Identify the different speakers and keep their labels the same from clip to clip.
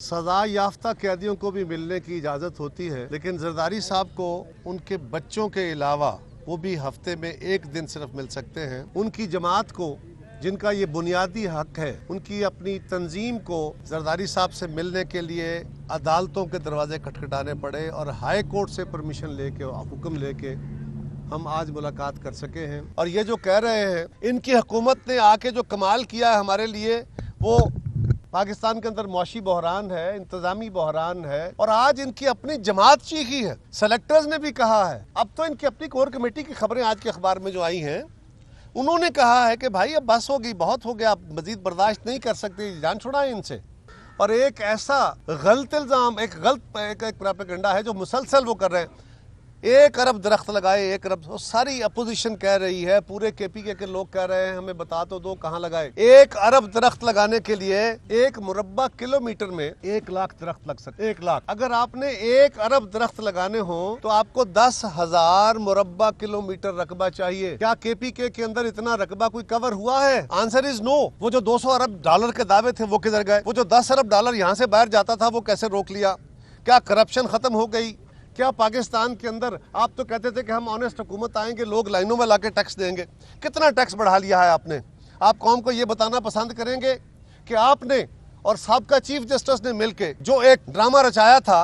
Speaker 1: सजा याफ्ता कैदियों को भी मिलने की इजाज़त होती है, लेकिन जरदारी साहब को उनके बच्चों के अलावा वो भी हफ्ते में एक दिन सिर्फ मिल सकते हैं। उनकी जमात को, जिनका ये बुनियादी हक है, उनकी अपनी तंजीम को जरदारी साहब से मिलने के लिए अदालतों के दरवाजे खटखटाने पड़े और हाई कोर्ट से परमिशन लेके, हुक्म लेके हम आज मुलाकात कर सके हैं। और ये जो कह रहे हैं, इनकी हुकूमत ने आके जो कमाल किया है हमारे लिए, वो पाकिस्तान के अंदर मौशी बहरान है, इंतजामी बहरान है, और आज इनकी अपनी जमात चीखी है। सेलेक्टर्स ने भी कहा है। अब तो इनकी अपनी कोर कमेटी की खबरें आज के अखबार में जो आई हैं, उन्होंने कहा है कि भाई अब बस हो गई, बहुत हो गया, अब मजीद बर्दाश्त नहीं कर सकते, जान छुड़ाएं इनसे। और एक ऐसा गलत इल्ज़ाम, एक गलत प्रोपेगेंडा है जो मुसलसल वो कर रहे हैं। 1 अरब दरख्त लगाए, 1 अरब, सारी अपोजिशन कह रही है, पूरे KPK के लोग कह रहे हैं हमें बता तो दो कहाँ लगाए। 1 अरब दरख्त लगाने के लिए 1 मुरब्बा किलोमीटर में 1 लाख दरख्त लग सकते। 1 लाख। अगर आपने 1 अरब दरख्त लगाने हो तो आपको 10,000 मुरब्बा किलोमीटर रकबा चाहिए। क्या KPK के अंदर इतना रकबा कोई कवर हुआ है? Answer is no. वो जो 200 अरब डॉलर के दावे थे वो किधर गए? वो जो 10 अरब डॉलर यहाँ से बाहर जाता था वो कैसे रोक लिया? क्या करप्शन खत्म हो गई? क्या पाकिस्तान के अंदर, आप तो कहते थे कि हम ऑनेस्ट हुकूमत आएंगे, लोग लाइनों में लाके टैक्स देंगे। कितना टैक्स बढ़ा लिया है आपने? आप कौम को ये बताना पसंद करेंगे कि आपने और साबका चीफ जस्टिस ने मिलके जो एक ड्रामा रचाया था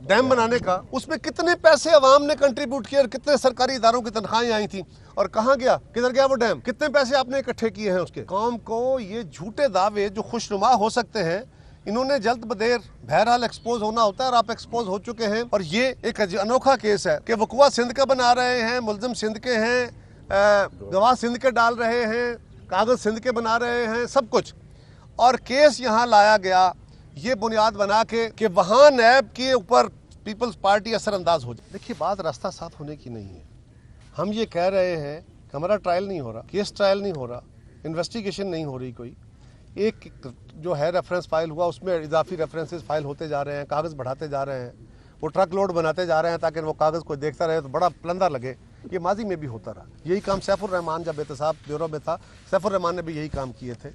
Speaker 1: डैम बनाने का, उसमें कितने पैसे अवाम ने कंट्रीब्यूट किए और कितने सरकारी इदारों की तनख्वाहें आई थी, और कहाँ गया, किधर गया वो डैम? कितने पैसे आपने इकट्ठे किए हैं उसके? कौम को ये झूठे दावे जो खुशनुमा हो सकते हैं, इन्होंने जल्द बदेर बहरहाल एक्सपोज होना होता है, और आप एक्सपोज हो चुके हैं। और ये एक अनोखा केस है कि वकुआ सिंध का बना रहे हैं, मुलजिम सिंध के हैं, गवाह सिंध के डाल रहे हैं, कागज सिंध के बना रहे हैं, सब कुछ। और केस यहाँ लाया गया ये बुनियाद बना के कि वहाँ नैब के ऊपर पीपल्स पार्टी असरअंदाज हो जाए। देखिए, बात रास्ता साफ होने की नहीं है। हम ये कह रहे हैं कि हमारा ट्रायल नहीं हो रहा, केस ट्रायल नहीं हो रहा, इन्वेस्टिगेशन नहीं हो रही कोई। एक जो है रेफरेंस फाइल हुआ, उसमें इजाफी रेफरेंसेस फाइल होते जा रहे हैं, कागज़ बढ़ाते जा रहे हैं, वो ट्रक लोड बनाते जा रहे हैं ताकि वो कागज़ कोई देखता रहे तो बड़ा प्लंदर लगे। ये माजी में भी होता रहा। यही काम सैफुर रहमान जब एहतसाब ब्यूरो में था, सैफुर रहमान ने भी यही काम किए थे।